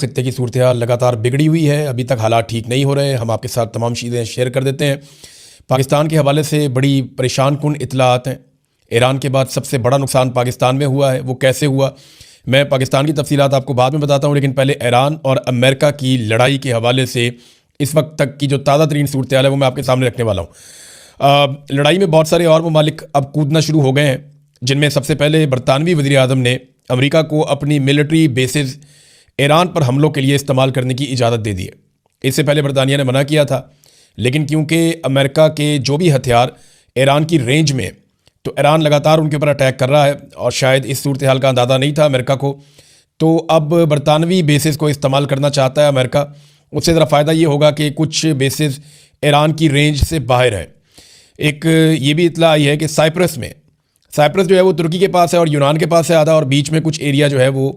खित्ते की सूरत हाल लगातार बिगड़ी हुई है, अभी तक हालात ठीक नहीं हो रहे हैं। हम आपके साथ तमाम चीज़ें शेयर कर देते हैं। पाकिस्तान के हवाले से बड़ी परेशान कुन इत्तलात हैं। ईरान के बाद सबसे बड़ा नुकसान पाकिस्तान में हुआ है, वो कैसे हुआ मैं पाकिस्तान की तफसीलात आपको बाद में बताता हूँ, लेकिन पहले ईरान और अमेरिका की लड़ाई के हवाले से इस वक्त तक की जो ताज़ा तरीन सूरत हाल है वो मैं आपके सामने रखने वाला हूँ। लड़ाई में बहुत सारे और ममालिक अब कूदना शुरू हो गए हैं, जिनमें सबसे पहले बरतानवी वज़ीर आज़म ने अमेरिका को अपनी मिलिट्री बेसिस ईरान पर हमलों के लिए इस्तेमाल करने की इजाज़त दे दी है। इससे पहले बरतानिया ने मना किया था, लेकिन क्योंकि अमेरिका के जो भी हथियार ईरान की रेंज में, तो ईरान लगातार उनके ऊपर अटैक कर रहा है और शायद इस सूरत हाल का अंदाज़ा नहीं था अमेरिका को। तो अब बरतानवी बेसिस को इस्तेमाल करना चाहता है अमेरिका। उससे ज़रा फ़ायदा ये होगा कि कुछ बेसिस ईरान की रेंज से बाहर है। एक ये भी इतला आई है कि साइप्रस जो है वो तुर्की के पास है और यूनान के पास है आधा, और बीच में कुछ एरिया जो है वो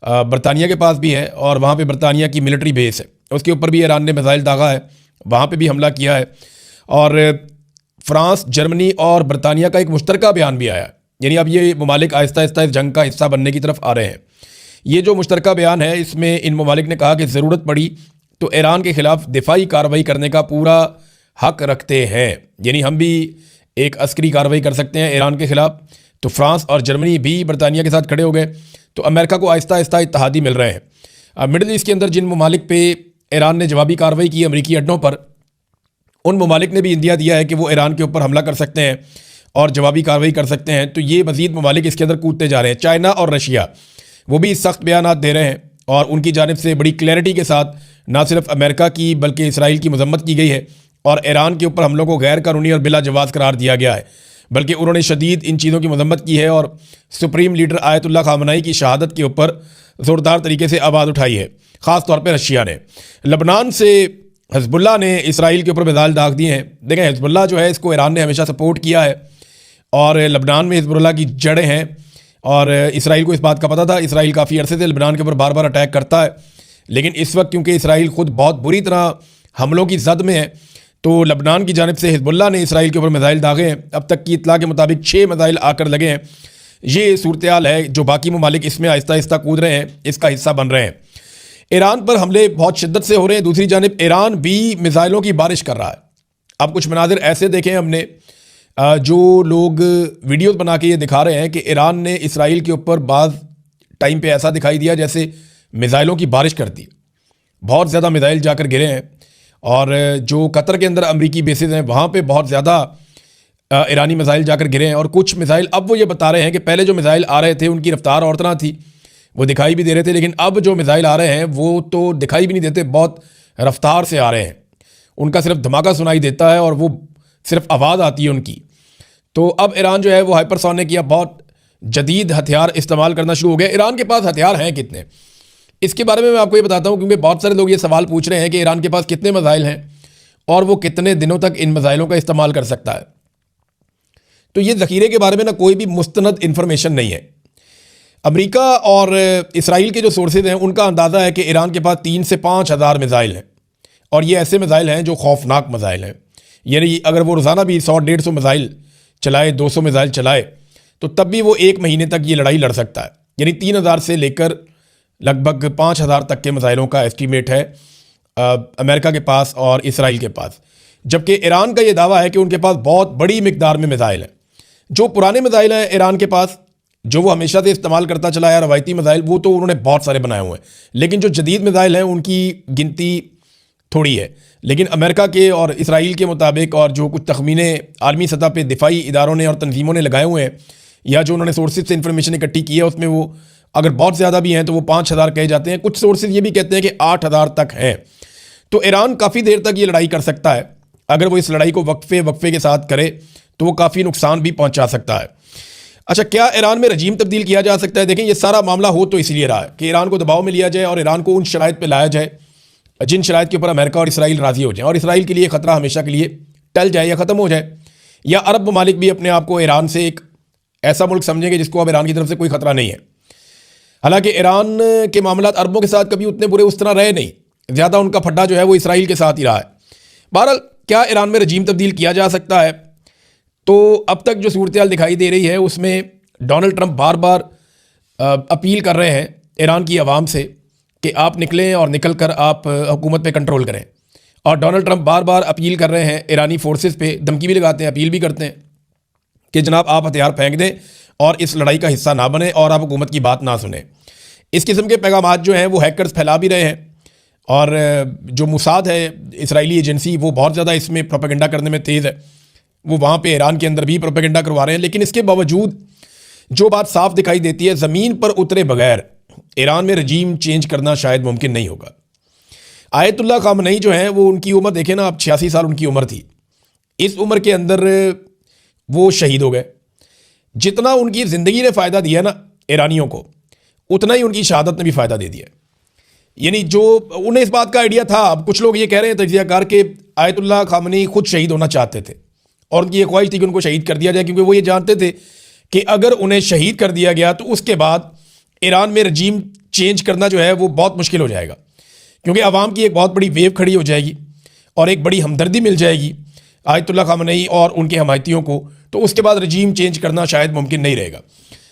बरतानिया के पास भी है, और वहाँ पे बरतानिया की मिलिट्री बेस है, उसके ऊपर भी ईरान ने मिसाइल दागा है, वहाँ पे भी हमला किया है। और फ्रांस, जर्मनी और बरतानिया का एक मुश्तरका बयान भी आया है, यानी अब ये ममालिक आहिस्ता आहिस्ता इस जंग का हिस्सा बनने की तरफ आ रहे हैं। ये जो मुश्तरका बयान है, इसमें इन ममालिक ने कहा कि ज़रूरत पड़ी तो ईरान के ख़िलाफ़ दिफाई कार्रवाई करने का पूरा हक रखते हैं, यानी हम भी एक अस्करी कार्रवाई कर सकते हैं ईरान के ख़िलाफ़। तो फ्रांस और जर्मनी भी बरतानिया के साथ खड़े हो गए, तो अमेरिका को आहिस्ता आहिस्ता इत्तहादी मिल रहे हैं। मिडल ईस्ट के अंदर जिन ममालिक पे ईरान ने जवाबी कार्रवाई की अमरीकी अड्डों पर, उन ममालिक ने भी इंदिया दिया है कि वो ईरान के ऊपर हमला कर सकते हैं और जवाबी कार्रवाई कर सकते हैं। तो ये मज़ीद ममालिक इसके अंदर कूदते जा रहे हैं। चाइना और रशिया वो भी सख्त बयान दे रहे हैं, और उनकी जानिब से बड़ी क्लैरिटी के साथ ना सिर्फ अमेरिका की बल्कि इसराइल की मजम्मत की गई है, और ईरान के ऊपर हमलों को गैर कानूनी और बिला जवाज़ करार दिया गया है। बल्कि उन्होंने शदीद इन चीज़ों की मजम्मत की है और सुप्रीम लीडर आयतुल्लाह खामनाई की शहादत के ऊपर ज़ोरदार तरीके से आवाज़ उठाई है। ख़ास तौर पर रशिया ने, लबनान से हिज़्बुल्लाह ने इसराइल के ऊपर मिसाइल दाग दिए हैं। देखें, हिज़्बुल्लाह जो है इसको ईरान ने हमेशा सपोर्ट किया है, और लबनान में हिज़्बुल्लाह की जड़ें हैं, और इसराइल को इस बात का पता था। इसराइल काफ़ी अरसे से लबनान के ऊपर बार बार अटैक करता है, लेकिन इस वक्त क्योंकि इसराइल खुद बहुत बुरी तरह हमलों की जद में है, तो लबनान की जानिब से हिज़्बुल्लाह ने इसराइल के ऊपर मिसाइल दागे हैं। अब तक की इतला के मुताबिक 6 मिसाइल आकर लगे हैं। ये सूरत हाल है जो बाकी ममालिक इसमें आहिस्ता आहिस्ता कूद रहे हैं, इसका हिस्सा बन रहे हैं। ईरान पर हमले बहुत शिद्दत से हो रहे हैं। दूसरी जानिब ईरान भी मिसाइलों की बारिश कर रहा है। अब कुछ मनाजिर ऐसे देखे हमने, जो लोग वीडियोज़ बना के ये दिखा रहे हैं कि ईरान ने इसराइल के ऊपर बाज़ टाइम पे ऐसा दिखाई दिया जैसे मिसाइलों की बारिश कर दी। बहुत ज़्यादा मिसाइल जाकर गिरे हैं, और जो कतर के अंदर अमरीकी बेसिस हैं वहाँ पे बहुत ज़्यादा ईरानी मिसाइल जाकर गिरे हैं। और कुछ मिसाइल अब वो ये बता रहे हैं कि पहले जो मिसाइल आ रहे थे उनकी रफ्तार और तरह थी, वो दिखाई भी दे रहे थे, लेकिन अब जो मिसाइल आ रहे हैं वो तो दिखाई भी नहीं देते, बहुत रफ्तार से आ रहे हैं। उनका सिर्फ धमाका सुनाई देता है और वो सिर्फ आवाज़ आती है उनकी। तो अब ईरान जो है वो हाइपरसोनिक या बहुत जदीद हथियार इस्तेमाल करना शुरू हो गया। ईरान के पास हथियार हैं कितने, इसके बारे में मैं आपको ये बताता हूँ, क्योंकि बहुत सारे लोग ये सवाल पूछ रहे हैं कि ईरान के पास कितने मिसाइल हैं और वो कितने दिनों तक इन मिसाइलों का इस्तेमाल कर सकता है। तो ये ज़ख़ीरे के बारे में ना कोई भी मुस्तनद इन्फॉर्मेशन नहीं है। अमेरिका और इसराइल के जो सोर्सेज हैं उनका अंदाज़ा है कि ईरान के पास 3 से 5 हज़ार मिसाइल हैं, और ये ऐसे मिसाइल हैं जो खौफनाक मिसाइल हैं। यानी अगर वो रोज़ाना भी 100-150 मिसाइल चलाए, 200 मिसाइल चलाए, तो तब भी वो 1 महीने तक ये लड़ाई लड़ सकता है। यानी 3000 से लेकर लगभग 5000 तक के मिसाइलों का एस्टीमेट है अमेरिका के पास और इसराइल के पास। जबकि ईरान का ये दावा है कि उनके पास बहुत बड़ी मिकदार में मिसाइल हैं। जो पुराने मिसाइल हैं ईरान के पास, जो वो हमेशा से इस्तेमाल करता चला है रवायती मिसाइल, वो तो उन्होंने बहुत सारे बनाए हुए हैं, लेकिन जो जदीद मिसाइल हैं उनकी गिनती थोड़ी है। लेकिन अमेरिका के और इसराइल के मुताबिक, और जो कुछ तखमीने आलमी सतह पर दिफाई इदारों ने और तंजीमों ने लगाए हुए हैं, या जो उन्होंने सोर्सेज से इंफॉर्मेशन इकट्ठी की है, उसमें वो अगर बहुत ज़्यादा भी हैं तो वो 5000 कहे जाते हैं। कुछ सोर्सेज ये भी कहते हैं कि 8000 तक हैं। तो ईरान काफ़ी देर तक ये लड़ाई कर सकता है। अगर वो इस लड़ाई को वक्फे के साथ करे तो वो काफ़ी नुकसान भी पहुंचा सकता है। अच्छा, क्या ईरान में रजीम तब्दील किया जा सकता है? देखें, ये सारा मामला हो तो इसलिए रहा है कि ईरान को दबाव में लिया जाए और ईरान को उन शराइत पर लाया जाए जिन शराइत के ऊपर अमेरिका और इसराइल राज़ी हो जाए, और इसराइल के लिए ख़तरा हमेशा के लिए टल जाए या ख़त्म हो जाए, या अरब ममालिक भी अपने आप को ईरान से एक ऐसा मुल्क समझेंगे जिसको अब ईरान की तरफ से कोई ख़तरा नहीं है। हालांकि ईरान के मामला अरबों के साथ कभी उतने बुरे उस तरह रहे नहीं, ज़्यादा उनका फड्डा जो है वो इसराइल के साथ ही रहा है। बहरहाल, क्या ईरान में रजीम तब्दील किया जा सकता है? तो अब तक जो सूरत हाल दिखाई दे रही है उसमें डोनाल्ड ट्रंप बार बार अपील कर रहे हैं ईरान की आवाम से कि आप निकलें और निकल कर आप हुकूमत पे कंट्रोल करें। और डोनाल्ड ट्रंप बार बार अपील कर रहे हैं ईरानी फोर्सेस पे, धमकी भी लगाते हैं, अपील भी करते हैं कि जनाब आप हथियार फेंक दें और इस लड़ाई का हिस्सा ना बने और आप हुकूमत की बात ना सुने। इस किस्म के पैगाम जो हैं वो हैकर्स फैला भी रहे हैं। और जो मुसाद है इसराइली एजेंसी, वो बहुत ज़्यादा इसमें प्रोपेगेंडा करने में तेज़ है। वो वहाँ पे ईरान के अंदर भी प्रोपेगेंडा करवा रहे हैं। लेकिन इसके बावजूद जो बात साफ दिखाई देती है, ज़मीन पर उतरे बगैर ईरान में रजीम चेंज करना शायद मुमकिन नहीं होगा। आयतुल्लाह खामनेई जो हैं वो, उनकी उम्र देखें ना, अब 86 साल उनकी उम्र थी। इस उम्र के अंदर वो शहीद हो गए। जितना उनकी ज़िंदगी ने फ़ायदा दिया ना ईरानियों को, उतना ही उनकी शहादत ने भी फ़ायदा दे दिया। यानी जो उन्हें इस बात का आइडिया था, अब कुछ लोग ये कह रहे हैं तज्ज़ियाकार के आयतुल्लाह खामनेई खुद शहीद होना चाहते थे और उनकी ये ख्वाहिश थी कि उनको शहीद कर दिया जाए, क्योंकि वो ये जानते थे कि अगर उन्हें शहीद कर दिया गया तो उसके बाद ईरान में रजीम चेंज करना जो है वो बहुत मुश्किल हो जाएगा, क्योंकि अवाम की एक बहुत बड़ी वेव खड़ी हो जाएगी और एक बड़ी हमदर्दी मिल जाएगी आयतुल्लाह खामनेई और उनके हमायतियों को। तो उसके बाद रजीम चेंज करना शायद मुमकिन नहीं रहेगा।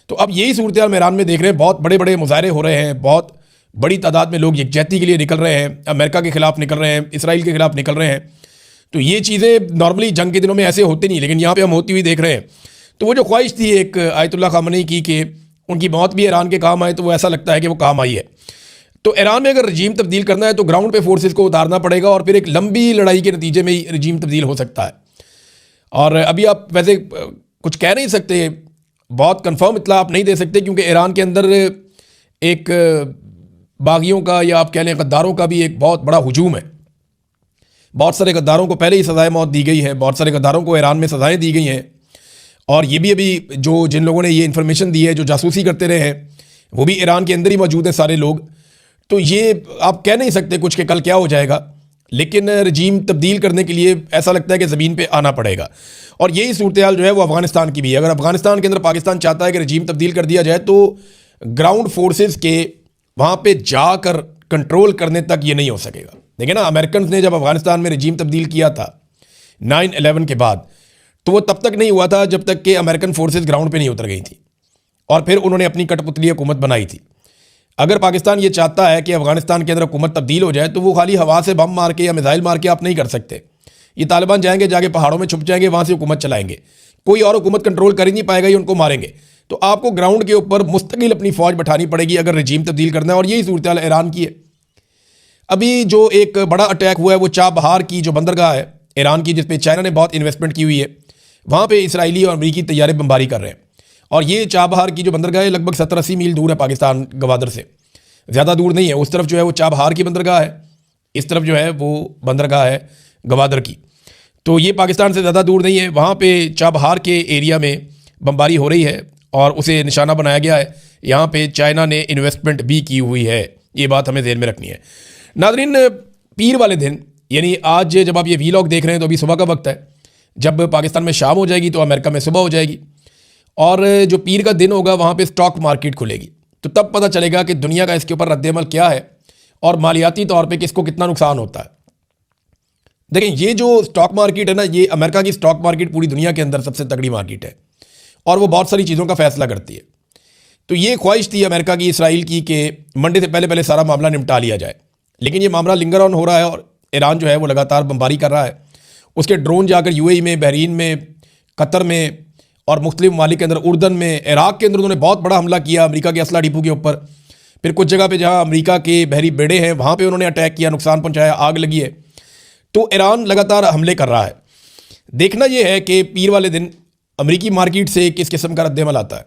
तो अब यही सूरत हाल ईरान में देख रहे हैं, बहुत बड़े बड़े मुजाहरे हो रहे हैं, बहुत बड़ी तादाद में लोग यकजहती के लिए निकल रहे हैं, अमेरिका के खिलाफ निकल रहे हैं, इसराइल के खिलाफ निकल रहे हैं। तो ये चीज़ें नॉर्मली जंग के दिनों में ऐसे होती नहीं, लेकिन यहाँ पे हम होती हुई देख रहे हैं। तो वो जो ख्वाहिश थी एक आयतुल्लाह खामनेई की कि उनकी मौत भी ईरान के काम आए, तो वो ऐसा लगता है कि वो काम आई है। तो ईरान में अगर रजीम तब्दील करना है तो ग्राउंड पे फोर्सेस को उतारना पड़ेगा और फिर एक लंबी लड़ाई के नतीजे में ही रजीम तब्दील हो सकता है। और अभी आप वैसे कुछ कह नहीं सकते, बहुत कंफर्म इत्तला आप नहीं दे सकते, क्योंकि ईरान के अंदर एक बागियों का या आप कह लें गद्दारों का भी एक बहुत बड़ा हुजूम है। बहुत सारे गद्दारों को पहले ही सज़ाए मौत दी गई है, बहुत सारे गद्दारों को ईरान में सज़ाएँ दी गई हैं। और ये भी अभी जो जिन लोगों ने ये इन्फॉर्मेशन दी है, जो जासूसी करते रहे हैं, वो भी ईरान के अंदर ही मौजूद हैं सारे लोग। तो ये आप कह नहीं सकते कुछ कि कल क्या हो जाएगा, लेकिन रजीम तब्दील करने के लिए ऐसा लगता है कि ज़मीन पे आना पड़ेगा। और यही सूरत हाल जो है वो अफ़गानिस्तान की भी है। अगर अफ़गानिस्तान के अंदर पाकिस्तान चाहता है कि रजीम तब्दील कर दिया जाए, तो ग्राउंड फोर्सेस के वहाँ पे जाकर कंट्रोल करने तक ये नहीं हो सकेगा। देखिए ना, अमेरिकन ने जब अफ़गानिस्तान में रजीम तब्दील किया था 9/11 के बाद, तो वो तब तक नहीं हुआ था जब तक कि अमेरिकन फोर्सेस ग्राउंड पे नहीं उतर गई थी और फिर उन्होंने अपनी कठपुतली हुकूमत बनाई थी। अगर पाकिस्तान ये चाहता है कि अफगानिस्तान के अंदर हुकूमत तब्दील हो जाए, तो वो खाली हवा से बम मार के या मिसाइल मार के आप नहीं कर सकते। ये तालिबान जाएंगे, जाके पहाड़ों में छुप जाएंगे, वहाँ से हुकूमत चलाएंगे, कोई और हुकूमत कंट्रोल कर ही नहीं पाएगा, ये उनको मारेंगे। तो आपको ग्राउंड के ऊपर मुस्तकिल अपनी फौज बैठानी पड़ेगी अगर रजीम तब्दील करना है। और यही सूरत हाल ईरान की है। अभी जो एक बड़ा अटैक हुआ है वो चाबहार की जो बंदरगाह है ईरान की, जिस पे चाइना ने बहुत इन्वेस्टमेंट की हुई है, वहाँ पे इसराइली और अमरीकी तैयारे बमबारी कर रहे हैं। और ये चाबहार की जो बंदरगाह है लगभग 70-80 मील दूर है पाकिस्तान गवादर से, ज़्यादा दूर नहीं है। उस तरफ जो है वो चाबहार की बंदरगाह है, इस तरफ जो है वो बंदरगाह है गवादर की। तो ये पाकिस्तान से ज़्यादा दूर नहीं है। वहाँ पे चाबहार के एरिया में बमबारी हो रही है और उसे निशाना बनाया गया है। यहाँ पे चाइना ने इन्वेस्टमेंट भी की हुई है, ये बात हमें ध्यान में रखनी है। नाज़रीन, पीर वाले दिन यानी आज जब आप ये वीलॉग देख रहे हैं तो अभी सुबह का वक्त है। जब पाकिस्तान में शाम हो जाएगी तो अमेरिका में सुबह हो जाएगी। और जो पीर का दिन होगा वहाँ पे स्टॉक मार्केट खुलेगी, तो तब पता चलेगा कि दुनिया का इसके ऊपर रद्द-ए-अमल क्या है और मालियाती तौर पे किसको कितना नुकसान होता है। देखें, ये जो स्टॉक मार्केट है ना, ये अमेरिका की स्टॉक मार्केट पूरी दुनिया के अंदर सबसे तगड़ी मार्केट है और वो बहुत सारी चीज़ों का फैसला करती है। तो ये ख्वाहिश थी अमेरिका की, इसराइल की, कि मंडे से पहले पहले सारा मामला निपटा लिया जाए। लेकिन ये मामला लिंगर ऑन हो रहा है और ईरान जो है वो लगातार बमबारी कर रहा है। उसके ड्रोन जाकर यूएई में, बहरीन में, कतर में और मुख्तलिफ ममालिक के अंदर, उर्दन में, इराक के अंदर उन्होंने बहुत बड़ा हमला किया अमेरिका के असला डिपो के ऊपर। फिर कुछ जगह पे जहाँ अमेरिका के बहरी बेड़े हैं वहाँ पे उन्होंने अटैक किया, नुकसान पहुँचाया, आग लगी है। तो ईरान लगातार हमले कर रहा है। देखना यह है कि पीर वाले दिन अमेरिकी मार्केट से किस किस्म का रद्द-ए-अमल आता है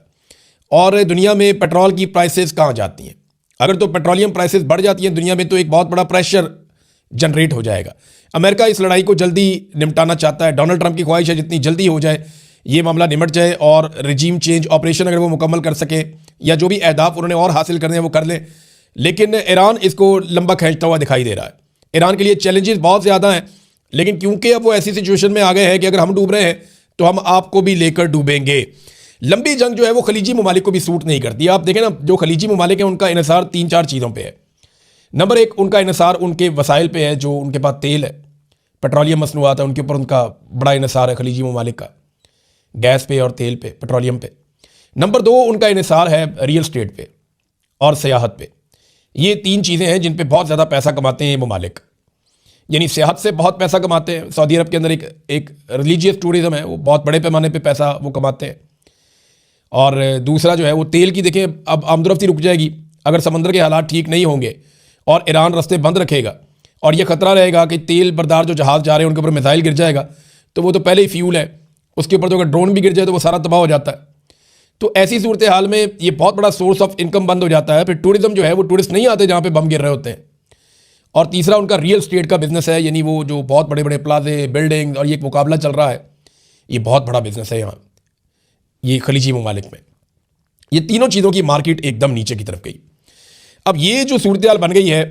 और दुनिया में पेट्रोल की प्राइसेस कहाँ जाती हैं। अगर तो पेट्रोलियम प्राइसेस बढ़ जाती हैं दुनिया में, तो एक बहुत बड़ा प्रेशर जनरेट हो जाएगा। अमेरिका इस लड़ाई को जल्दी निपटाना चाहता है। डोनाल्ड ट्रंप की ख्वाहिश है जितनी जल्दी हो जाए ये मामला निमट जाए और रजीम चेंज ऑपरेशन अगर वो मुकम्मल कर सके या जो भी अहदाफ उन्होंने और हासिल करने हैं वो कर लें। लेकिन ईरान इसको लंबा खींचता हुआ दिखाई दे रहा है। ईरान के लिए चैलेंजेस बहुत ज़्यादा हैं, लेकिन क्योंकि अब वो ऐसी सिचुएशन में आ गए हैं कि अगर हम डूब रहे हैं तो हम आपको भी लेकर डूबेंगे। लंबी जंग जो है वो खलीजी ममालिक को भी सूट नहीं करती। आप देखें ना, जो खलीजी ममालिक हैं उनका इन्हिसार 3-4 चीज़ों पे है। नंबर 1, उनका इन्हिसार उनके वसाइल पे है, जो उनके पास तेल है, पेट्रोलियम मसनूआत है, उनके ऊपर उनका बड़ा इन्हिसार है खलीजी ममालिक का, गैस पे और तेल पे, पेट्रोलियम पे। नंबर 2, उनका इन्हिसार है रियल स्टेट पे और सियाहत पे। ये 3 चीज़ें हैं जिन पे बहुत ज़्यादा पैसा कमाते हैं ये ममालिक। यानी सेहत से बहुत पैसा कमाते हैं। सऊदी अरब के अंदर एक रिलीजियस टूरिज़्म है, वो बहुत बड़े पैमाने पे पैसा वो कमाते हैं। और दूसरा जो है वो तेल की, देखें अब आमदरफ्ती रुक जाएगी अगर समंदर के हालात ठीक नहीं होंगे और ईरान रास्ते बंद रखेगा और ये खतरा रहेगा कि तेल बरदार जो जहाज़ जा रहे हैं उनके ऊपर मिसाइल गिर जाएगा, तो वो तो पहले ही फ्यूल है, उसके ऊपर तो अगर ड्रोन भी गिर जाए तो वो सारा तबाह हो जाता है। तो ऐसी सूरत हाल में ये बहुत बड़ा सोर्स ऑफ इनकम बंद हो जाता है। फिर टूरिज्म जो है वो टूरिस्ट नहीं आते जहाँ पे बम गिर रहे होते हैं। और तीसरा उनका रियल स्टेट का बिजनेस है, यानी वो जो बहुत बड़े बड़े प्लाजे, बिल्डिंग और ये एक मुकाबला चल रहा है, ये बहुत बड़ा बिजनेस है यहाँ ये खलीजी ममालिक में। ये तीनों चीज़ों की मार्केट एकदम नीचे की तरफ गई। अब ये जो सूरत हाल बन गई है,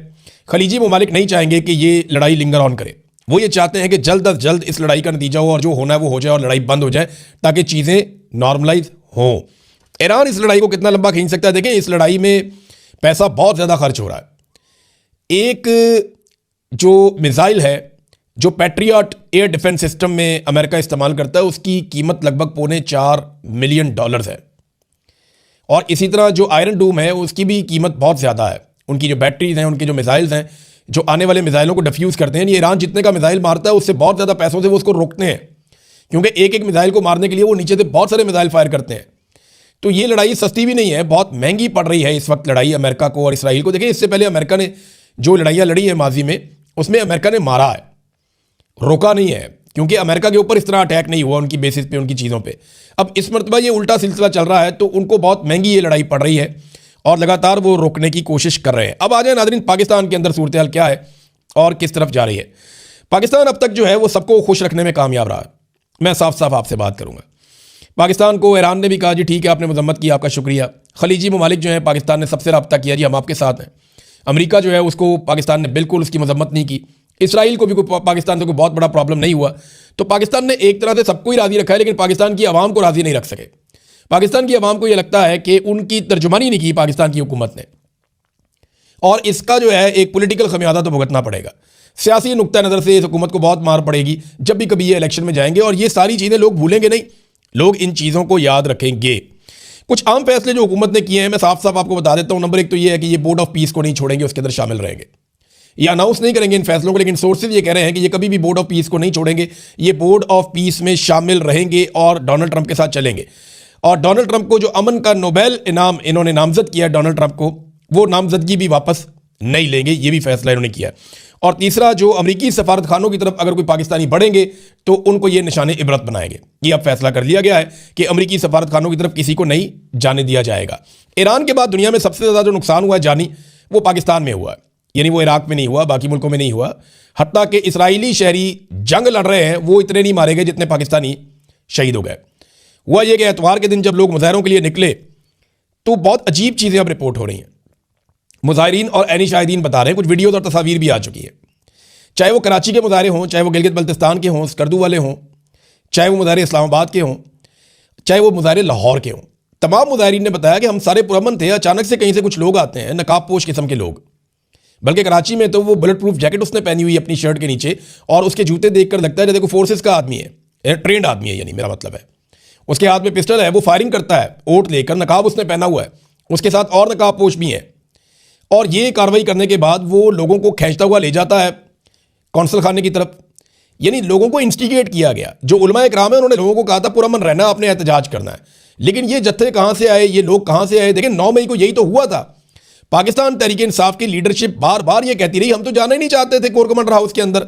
खलीजी ममालिक नहीं चाहेंगे कि ये लड़ाई लिंगर ऑन करे। वो ये चाहते हैं कि जल्द अज जल्द इस लड़ाई का नतीजा हो और जो होना है वो हो जाए और लड़ाई बंद हो जाए ताकि चीज़ें नॉर्मलाइज हों। ईरान इस लड़ाई को कितना लंबा खींच सकता है? देखें, इस लड़ाई में पैसा बहुत ज़्यादा खर्च हो रहा है। एक जो मिसाइल है, जो पैट्रियट एयर डिफेंस सिस्टम में अमेरिका इस्तेमाल करता है, उसकी कीमत लगभग $4.25 मिलियन है। और इसी तरह जो आयरन डूम है उसकी भी कीमत बहुत ज़्यादा है। उनकी जो बैटरीज हैं, उनके जो मिसाइल्स हैं, जो आने वाले मिसाइलों को डिफ्यूज़ करते हैं, ये ईरान जितने का मिसाइल मारता है उससे बहुत ज़्यादा पैसों से वो उसको रोकते हैं, क्योंकि एक एक मिसाइल को मारने के लिए वो नीचे से बहुत सारे मिसाइल फायर करते हैं। तो ये लड़ाई सस्ती भी नहीं है, बहुत महंगी पड़ रही है इस वक्त लड़ाई अमेरिका को और इसराइल को। देखिए, इससे पहले अमेरिका ने जो लड़ाइयाँ लड़ी है माजी में, उसमें अमेरिका ने मारा है, रोका नहीं है, क्योंकि अमेरिका के ऊपर इस तरह अटैक नहीं हुआ उनकी बेसिस पे, उनकी चीज़ों पे। अब इस मरतबा ये उल्टा सिलसिला चल रहा है, तो उनको बहुत महंगी ये लड़ाई पड़ रही है और लगातार वो रोकने की कोशिश कर रहे हैं। अब आ जाए नाज़रीन, पाकिस्तान के अंदर सूरत हाल क्या है और किस तरफ जा रही है। पाकिस्तान अब तक जो है वो सबको खुश रखने में कामयाब रहा है। मैं साफ साफ आपसे बात करूँगा। पाकिस्तान को ईरान ने भी कहा जी ठीक है, आपने मजम्मत की, आपका शुक्रिया। खलीजी ममालिक जो है, पाकिस्तान ने सबसे रब्ता किया, जी हम आपके साथ हैं। अमेरिका जो है उसको पाकिस्तान ने बिल्कुल उसकी मजम्मत नहीं की। इसराइल को भी कोई पाकिस्तान से कोई बहुत बड़ा प्रॉब्लम नहीं हुआ। तो पाकिस्तान ने एक तरह से सबको ही राज़ी रखा है, लेकिन पाकिस्तान की आवाम को राज़ी नहीं रख सके। पाकिस्तान की आवाम को यह लगता है कि उनकी तर्जुमानी नहीं की पाकिस्तान की हुकूमत ने, और इसका जो है एक पॉलिटिकल खमियाजा तो भुगतना पड़ेगा। सियासी नुक्ता नज़र से इस हुकूमत को बहुत मार पड़ेगी जब भी कभी ये इलेक्शन में जाएंगे, और ये सारी चीज़ें लोग भूलेंगे नहीं, लोग इन चीज़ों को याद रखेंगे। कुछ आम फैसले जो हुकूमत ने किए हैं, मैं साफ साफ आपको बता देता हूँ। नंबर 1 तो ये है कि ये बोर्ड ऑफ पीस को नहीं छोड़ेंगे, उसके अंदर शामिल रहेंगे। ये अनाउंस नहीं करेंगे इन फैसलों को, लेकिन सोर्सेज ये कह रहे हैं कि ये कभी भी बोर्ड ऑफ पीस को नहीं छोड़ेंगे, ये बोर्ड ऑफ पीस में शामिल रहेंगे और डोनाल्ड ट्रंप के साथ चलेंगे। और डोनाल्ड ट्रंप को जो अमन का नोबेल इनाम इन्होंने नामजद किया डोनाल्ड ट्रंप को, वो नामजदगी भी वापस नहीं लेंगे, ये भी फैसला इन्होंने किया। और तीसरा, जो अमरीकी सफारत खानों की तरफ अगर कोई पाकिस्तानी बढ़ेंगे तो उनको ये निशाने इबरत बनाएंगे। ये अब फैसला कर लिया गया है कि अमरीकी सफारत खानों की तरफ किसी को नहीं जाने दिया जाएगा। ईरान के बाद दुनिया में सबसे ज़्यादा जो नुकसान हुआ है जानी, वो पाकिस्तान में हुआ है। यानी वो इराक में नहीं हुआ, बाकी मुल्कों में नहीं हुआ। हत्ता कि इसराइली शहरी जंग लड़ रहे हैं, वो इतने नहीं मारे गए जितने पाकिस्तानी शहीद हो गए। हुआ ये कि एतवार के दिन जब लोग मुजाहरों के लिए निकले तो बहुत अजीब चीज़ें अब रिपोर्ट हो रही हैं। मुजाहिरीन और ऐनी शाहिदीन बता रहे हैं, कुछ वीडियोज़ और तस्वीर भी आ चुकी है। चाहे वो कराची के मुजाहरे हों, चाहे वो गिलगित बल्तिस्तान के हों, स्कर्दू वाले हों, चाहे वो मुजाहरे इस्लामाबाद के हों, चाहे वो मुजाहरे लाहौर के हों, तमाम मुजाहिरीन ने बताया कि हम सारे पुरअमन थे, अचानक से कहीं से कुछ लोग आते हैं, नकाब पोश किस्म के लोग। बल्कि कराची में तो वो बुलेट प्रूफ जैकेट उसने पहनी हुई अपनी शर्ट के नीचे, और उसके जूते देखकर लगता है जैसे कोई फोर्सेस का आदमी है, ट्रेंड आदमी है, यानी मेरा मतलब है। उसके हाथ में पिस्टल है, वो फायरिंग करता है ओट लेकर, नकाब उसने पहना हुआ है, उसके साथ और नकाब पोश भी हैं। और ये कार्रवाई करने के बाद वो लोगों को खींचता हुआ ले जाता है कौंसल खाने की तरफ। यानी लोगों को इंस्टिगेट किया गया। जो उलमाए कराम है उन्होंने लोगों को कहा था पुरअमन रहना, आपने एहतजाज करना है। लेकिन ये जत्थे कहाँ से आए, ये लोग कहाँ से आए? देखिए 9 मई को यही तो हुआ था। पाकिस्तान तहरीक इंसाफ की लीडरशिप बार बार ये कहती रही हम तो जाना ही नहीं चाहते थे कोर कमांडर हाउस के अंदर।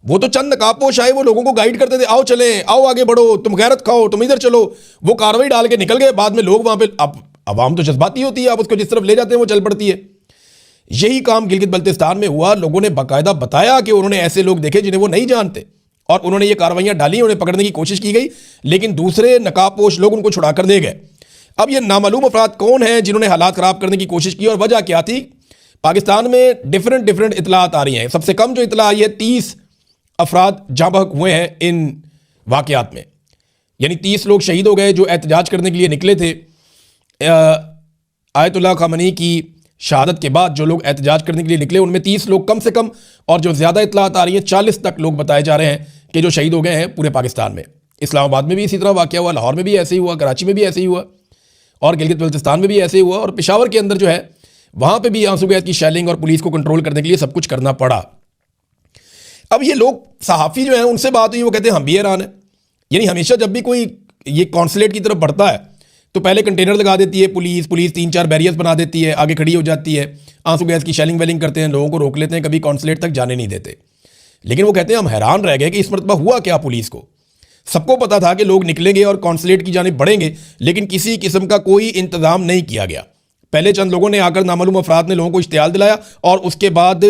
वो तो चंद नकाबपोश आए, वो लोगों को गाइड करते थे, आओ चले, आओ आगे बढ़ो, तुम गैरत खाओ, तुम इधर चलो। वो कार्रवाई डाल के निकल गए। बाद में लोग वहां पे, अब अवाम तो जज्बाती होती है, आप उसको जिस तरफ ले जाते हैं वो चल पड़ती है। यही काम गिलगित बल्तिस्तान में हुआ। लोगों ने बाकायदा बताया कि उन्होंने ऐसे लोग देखे जिन्हें वो नहीं जानते, और उन्होंने ये कार्रवाइयां डाली, उन्हें पकड़ने की कोशिश की गई, लेकिन दूसरे नकाबपोश लोग उनको छुड़ा कर दे गए। अब ये नामालूम अफराद कौन हैं जिन्होंने हालात ख़राब करने की कोशिश की, और वजह क्या थी? पाकिस्तान में डिफरेंट इतलात आ रही हैं। सबसे कम जो इतला आई है, 30 अफराद जाँ बहक हुए हैं इन वाक़यात में। यानी 30 लोग शहीद हो गए जो एहतजाज करने के लिए निकले थे। आयतुल्लाह ख़ामनी की शहादत के बाद जो लोग एहतजाज करने के लिए निकले, उनमें 30 लोग कम से कम, और जो ज़्यादा इतलात आ रही हैं 40 तक लोग बताए जा रहे हैं कि जो शहीद हो गए हैं पूरे पाकिस्तान में। इस्लामाबाद में भी इसी तरह वाक़या हुआ, लाहौर में भी ऐसे ही हुआ, कराची में भी ऐसे ही हुआ, और गिलगित बल्तिस्तान में भी ऐसे ही हुआ, और पेशावर के अंदर जो है वहाँ पे भी आंसू गैस की शेलिंग और पुलिस को कंट्रोल करने के लिए सब कुछ करना पड़ा। अब ये लोग सहाफ़ी जो हैं उनसे बात हुई, वो कहते हैं हम भी हैरान हैं। यानी हमेशा जब भी कोई ये कॉन्सुलेट की तरफ बढ़ता है तो पहले कंटेनर लगा देती है पुलिस 3-4 बैरियर्स बना देती है, आगे खड़ी हो जाती है, आंसू गैस की शेलिंग वेलिंग करते हैं, लोगों को रोक लेते हैं, कभी कॉन्सुलेट तक जाने नहीं देते। लेकिन वो कहते हैं हम हैरान रह गए कि इस मरतबा हुआ क्या पुलिस को। सबको पता था कि लोग निकलेंगे और कॉन्सुलेट की जानिब बढ़ेंगे, लेकिन किसी किस्म का कोई इंतजाम नहीं किया गया। पहले चंद लोगों ने आकर नामालूम अफराद ने लोगों को इश्तियाल दिलाया और उसके बाद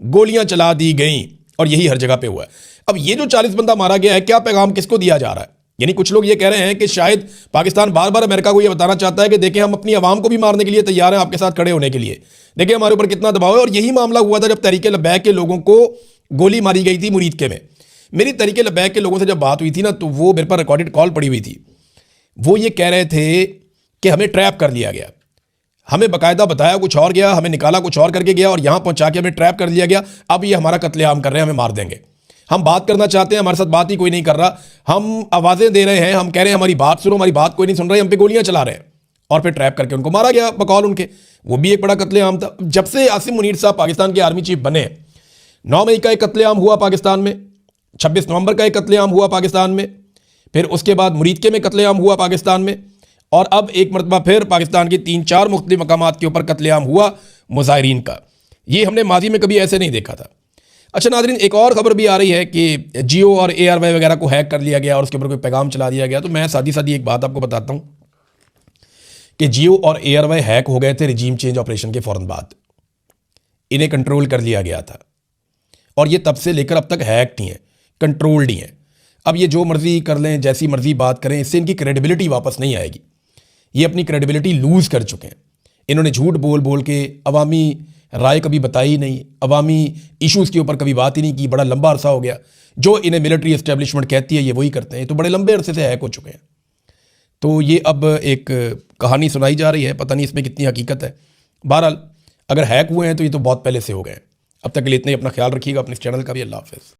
गोलियां चला दी गई, और यही हर जगह पे हुआ है। अब ये जो 40 बंदा मारा गया है, क्या पैगाम किसको दिया जा रहा है? यानी कुछ लोग ये कह रहे हैं कि शायद पाकिस्तान बार बार अमेरिका को ये बताना चाहता है कि देखें हम अपनी आवाम को भी मारने के लिए तैयार हैं, आपके साथ खड़े होने के लिए, देखिए हमारे ऊपर कितना दबाव है। और यही मामला हुआ था जब तहरीक लब्बैक के लोगों को गोली मारी गई थी मुरीदके में। मेरी तहरीक लब्बैक के लोगों से जब बात हुई थी ना, तो वो मेरे पर रिकॉर्डेड कॉल पड़ी हुई थी। वो ये कह रहे थे कि हमें ट्रैप कर लिया गया, हमें बाकायदा बताया कुछ और गया, हमें निकाला कुछ और करके गया, और यहां पहुंचा के हमें ट्रैप कर लिया गया। अब ये हमारा कत्लेआम कर रहे हैं, हमें मार देंगे। हम बात करना चाहते हैं, हमारे साथ बात ही कोई नहीं कर रहा। हम आवाजें दे रहे हैं, हम कह रहे हैं हमारी बात सुनो, हमारी बात कोई नहीं सुन रहा है, हम पे गोलियां चला रहे हैं। और फिर ट्रैप करके उनको मारा गया बकौल उनके। वो भी एक बड़ा कत्लेआम था। जब से आसिम मुनीर साहब पाकिस्तान के आर्मी चीफ बने, 9 मई का एक कत्लेआम हुआ पाकिस्तान में, 26 नवंबर का एक कत्लेआम हुआ पाकिस्तान में, फिर उसके बाद मुरीदके में कत्लेआम हुआ पाकिस्तान में, और अब एक मरतबा फिर पाकिस्तान की 3-4 मुख्तलिफ मकामात के ऊपर कत्लेआम हुआ मुजाहिरीन का। ये हमने माजी में कभी ऐसे नहीं देखा था। अच्छा नाज़रीन, एक और खबर भी आ रही है कि जियो और ARY वगैरह को हैक कर लिया गया और उसके ऊपर कोई पैगाम चला दिया गया। तो मैं सादी सादी एक बात आपको बताता हूँ कि जियो और ARY हैक हो गए थे रिजीम चेंज ऑपरेशन के फ़ौरन बाद। इन्हें कंट्रोल कर लिया गया था और ये तब से लेकर अब तक हैक नहीं है, कंट्रोल्ड ही हैं। अब ये जो मर्जी कर लें, जैसी मर्जी बात करें, इससे इनकी क्रेडिबिलिटी वापस नहीं आएगी। ये अपनी क्रेडिबिलिटी लूज़ कर चुके हैं। इन्होंने झूठ बोल बोल के अवामी राय कभी बताई नहीं, अवामी इश्यूज़ के ऊपर कभी बात ही नहीं की। बड़ा लंबा अरसा हो गया। जो इन्हें मिलिट्री एस्टेब्लिशमेंट कहती है ये वही करते हैं। तो बड़े लंबे अरसे से हैक हो चुके हैं। तो ये अब एक कहानी सुनाई जा रही है, पता नहीं इसमें कितनी हकीकत है। बहरहाल अगर हैक हुए हैं तो ये तो बहुत पहले से हो गए हैं। अब तक के लिए इतना ही। अपना ख्याल रखिएगा, अपने इस चैनल का भी। अल्लाह हाफ़िज़।